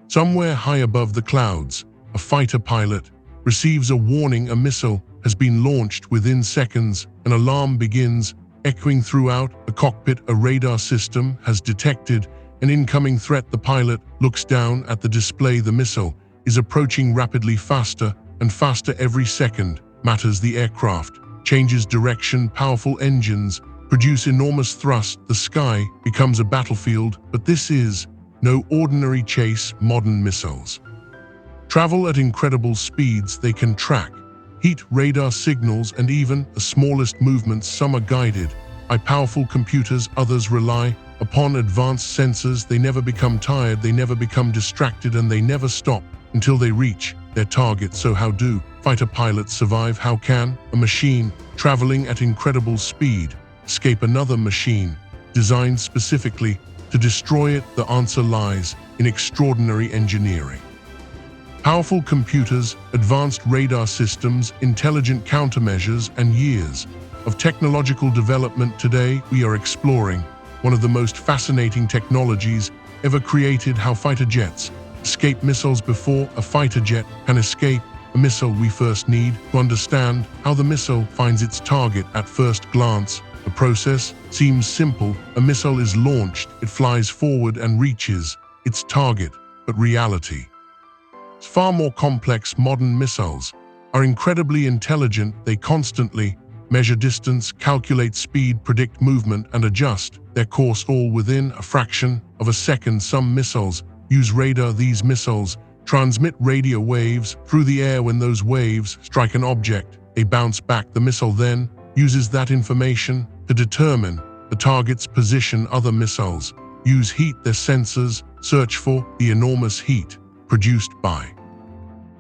Somewhere high above the clouds, a fighter pilot receives a warning. A missile has been launched. Within seconds, an alarm begins, echoing throughout the cockpit. A radar system has detected an incoming threat. The pilot looks down at the display. The missile is approaching rapidly. Faster and faster every second matters. The aircraft changes direction. Powerful engines produce enormous thrust. The sky becomes a battlefield, but this is no ordinary chase. Modern missiles travel at incredible speeds. They can track heat, radar signals, and even the smallest movements. Some are guided by powerful computers, others rely upon advanced sensors. They never become tired, they never become distracted, and they never stop until they reach their target. So how do fighter pilots survive? How can a machine traveling at incredible speed escape another machine designed specifically to destroy it? The answer lies in extraordinary engineering. Powerful computers, advanced radar systems, intelligent countermeasures, and years of technological development. Today, we are exploring one of the most fascinating technologies ever created: how fighter jets escape missiles. Before a fighter jet can escape a missile, we first need to understand how the missile finds its target. At first glance, the process seems simple. A missile is launched, it flies forward and reaches its target, but reality is far more complex. Modern missiles are incredibly intelligent. They constantly measure distance, calculate speed, predict movement, and adjust their course, all within a fraction of a second. Some missiles use radar. These missiles transmit radio waves through the air. When those waves strike an object, they bounce back. The missile then uses that information to determine the target's position. Other missiles use heat. Their sensors search for the enormous heat produced by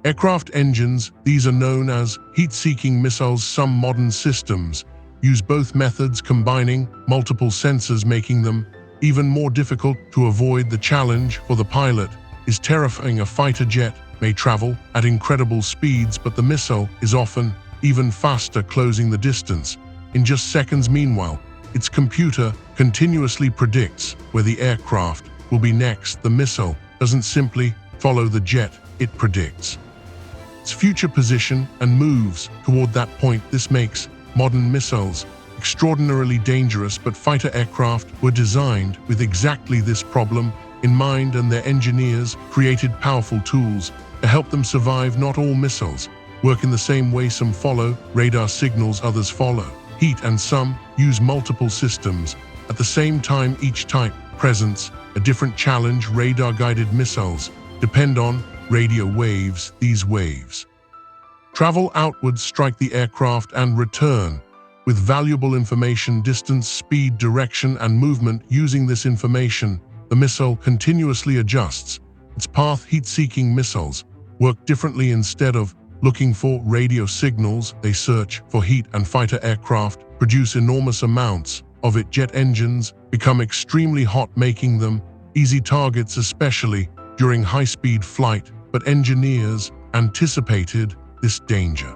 aircraft engines. These are known as heat-seeking missiles. Some modern systems use both methods, combining multiple sensors, making them even more difficult to avoid. The challenge for the pilot is terrifying. A fighter jet may travel at incredible speeds, but the missile is often even faster, closing the distance in just seconds. Meanwhile, its computer continuously predicts where the aircraft will be next. The missile doesn't simply follow the jet, it predicts its future position and moves toward that point. This makes modern missiles extraordinarily dangerous, but fighter aircraft were designed with exactly this problem in mind, and their engineers created powerful tools to help them survive. Not all missiles work in the same way. Some follow radar signals, others follow heat, and some use multiple systems at the same time. Each type presents a different challenge. Radar-guided missiles depend on radio waves. These waves travel outwards, strike the aircraft, and return with valuable information: distance, speed, direction, and movement. Using this information, the missile continuously adjusts its path. Heat-seeking missiles work differently. Instead of looking for radio signals, they search for heat, and fighter aircraft produce enormous amounts of it. Jet engines become extremely hot, making them easy targets, especially during high-speed flight, but engineers anticipated this danger.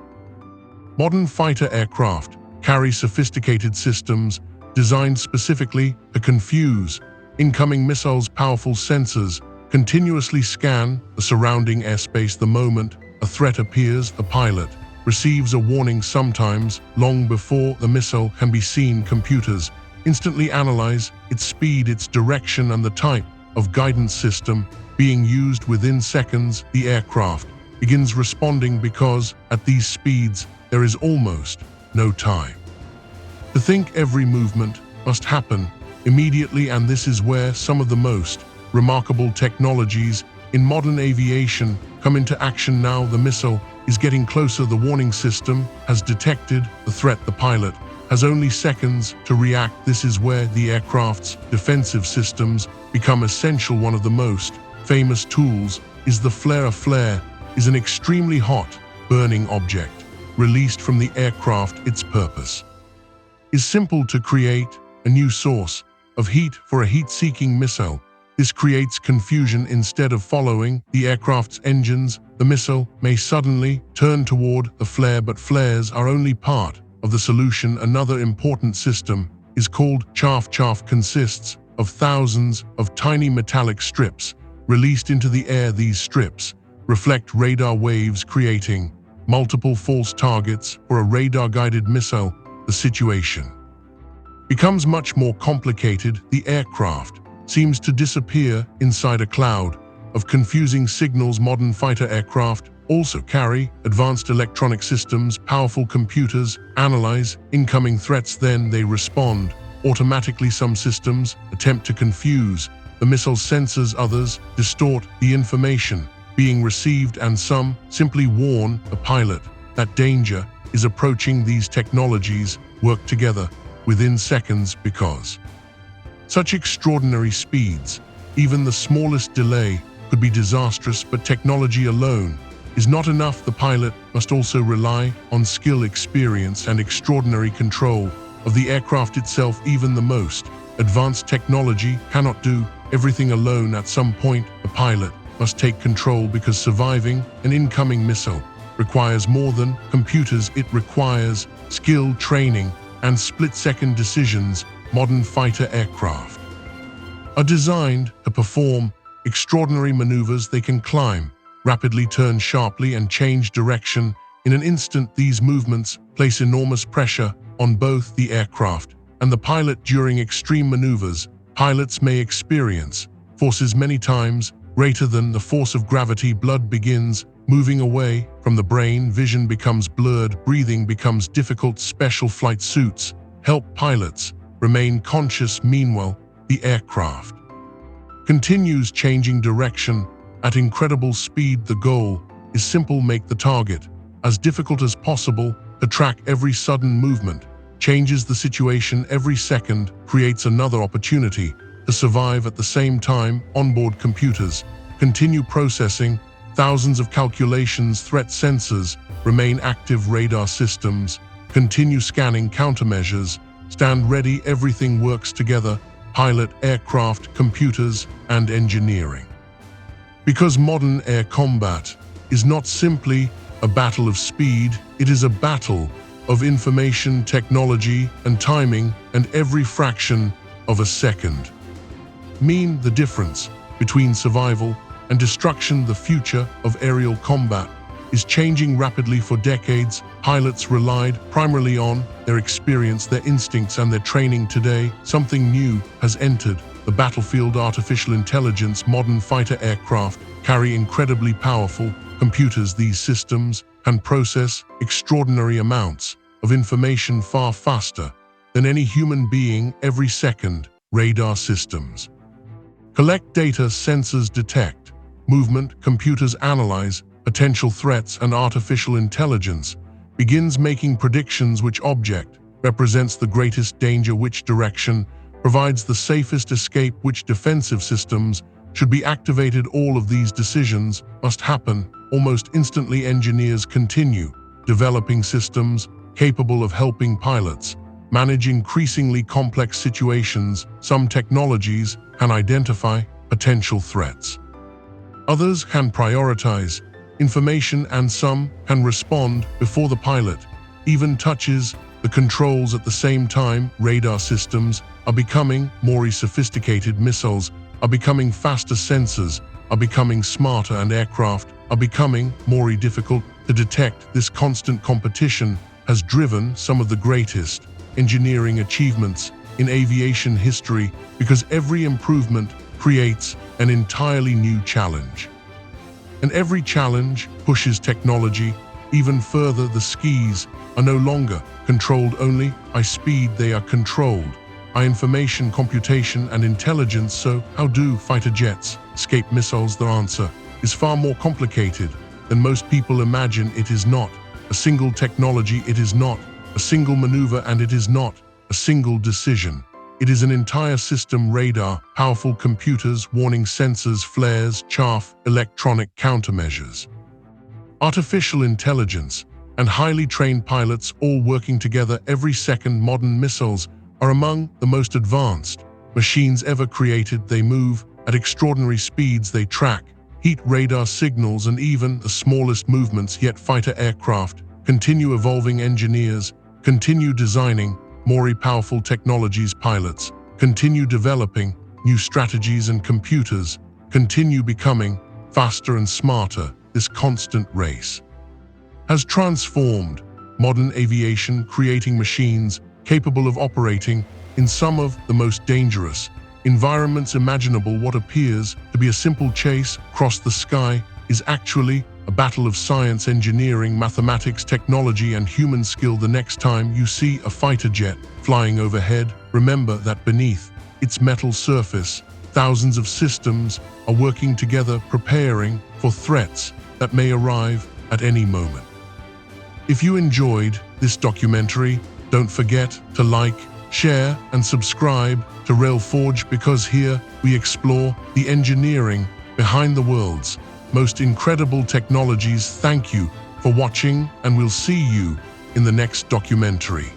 Modern fighter aircraft carry sophisticated systems designed specifically to confuse incoming missiles. Powerful sensors continuously scan the surrounding airspace. The moment a threat appears, the pilot receives a warning, sometimes long before the missile can be seen. Computers instantly analyze its speed, its direction, and the type of guidance system being used. Within seconds, the aircraft begins responding, because at these speeds, there is almost no time to think. Every movement must happen immediately, and this is where some of the most remarkable technologies in modern aviation come into action. Now the missile is getting closer. The warning system has detected the threat. The pilot has only seconds to react. This is where the aircraft's defensive systems become essential. One of the most famous tools is the flare. A flare is an extremely hot, burning object released from the aircraft. Its purpose is simple: to create a new source of heat for a heat-seeking missile. This creates confusion. Instead of following the aircraft's engines, the missile may suddenly turn toward the flare, but flares are only part of the solution. Another important system is called chaff. Chaff consists of thousands of tiny metallic strips Released into the air, these strips reflect radar waves, creating multiple false targets for a radar-guided missile. The situation becomes much more complicated. The aircraft seems to disappear inside a cloud of confusing signals. Modern fighter aircraft also carry advanced electronic systems. Powerful computers analyze incoming threats, then they respond automatically. Some systems attempt to confuse the missile's sensors, others distort the information being received, and some simply warn a pilot that danger is approaching. These technologies work together within seconds because such extraordinary speeds, even the smallest delay could be disastrous. But technology alone is not enough. The pilot must also rely on skill, experience, and extraordinary control of the aircraft itself. Even the most advanced technology cannot do everything alone. At some point, the pilot must take control, because surviving an incoming missile requires more than computers. It requires skill, training, and split-second decisions. Modern fighter aircraft are designed to perform extraordinary maneuvers. They can climb, rapidly turn sharply, and change direction in an instant. These movements place enormous pressure on both the aircraft and the pilot. During extreme maneuvers, pilots may experience forces many times greater than the force of gravity. Blood begins moving away from the brain, vision becomes blurred, breathing becomes difficult. Special flight suits help pilots remain conscious. Meanwhile, the aircraft continues changing direction at incredible speed. The goal is simple: make the target as difficult as possible. To track every sudden movement changes the situation. Every second creates another opportunity to survive. At the same time, onboard computers continue processing thousands of calculations. Threat sensors remain active. Radar systems continue scanning. Countermeasures stand ready. Everything works together: pilot, aircraft, computers, and engineering. Because modern air combat is not simply a battle of speed, it is a battle of information, technology, and timing, and every fraction of a second mean the difference between survival and destruction. The future of aerial combat is changing rapidly. For decades, pilots relied primarily on their experience, their instincts, and their training. Today, something new has entered the battlefield: artificial intelligence. Modern fighter aircraft carry incredibly powerful computers. These systems can process extraordinary amounts of information far faster than any human being. Every second, radar systems collect data, sensors detect movement, computers analyze potential threats, and artificial intelligence begins making predictions: which object represents the greatest danger, which direction provides the safest escape, which defensive systems should be activated. All of these decisions must happen almost instantly. Engineers continue developing systems capable of helping pilots manage increasingly complex situations. Some technologies can identify potential threats, others can prioritize information, and some can respond before the pilot even touches the controls. At the same time, radar systems are becoming more sophisticated, missiles are becoming faster, sensors are becoming smarter, and aircraft are becoming more difficult to detect. This constant competition has driven some of the greatest engineering achievements in aviation history, because every improvement creates an entirely new challenge. And every challenge pushes technology even further. The skies are no longer controlled only by speed, they are controlled by information, computation, and intelligence. So how do fighter jets escape missiles? The answer is far more complicated than most people imagine. It is not a single technology, it is not a single maneuver, and it is not a single decision. It is an entire system: radar, powerful computers, warning sensors, flares, chaff, electronic countermeasures, artificial intelligence, and highly trained pilots, all working together every second. Modern missiles are among the most advanced machines ever created. They move at extraordinary speeds, they track heat, radar signals, and even the smallest movements. Yet fighter aircraft continue evolving, engineers continue designing more powerful technologies, pilots continue developing new strategies, and computers continue becoming faster and smarter. This constant race has transformed modern aviation, creating machines capable of operating in some of the most dangerous environments imaginable. What appears to be a simple chase across the sky is actually a battle of science, engineering, mathematics, technology, and human skill. The next time you see a fighter jet flying overhead, remember that beneath its metal surface, thousands of systems are working together, preparing for threats that may arrive at any moment. If you enjoyed this documentary, don't forget to like, share, and subscribe to RailForge, because here we explore the engineering behind the world's most incredible technologies. Thank you for watching, and we'll see you in the next documentary.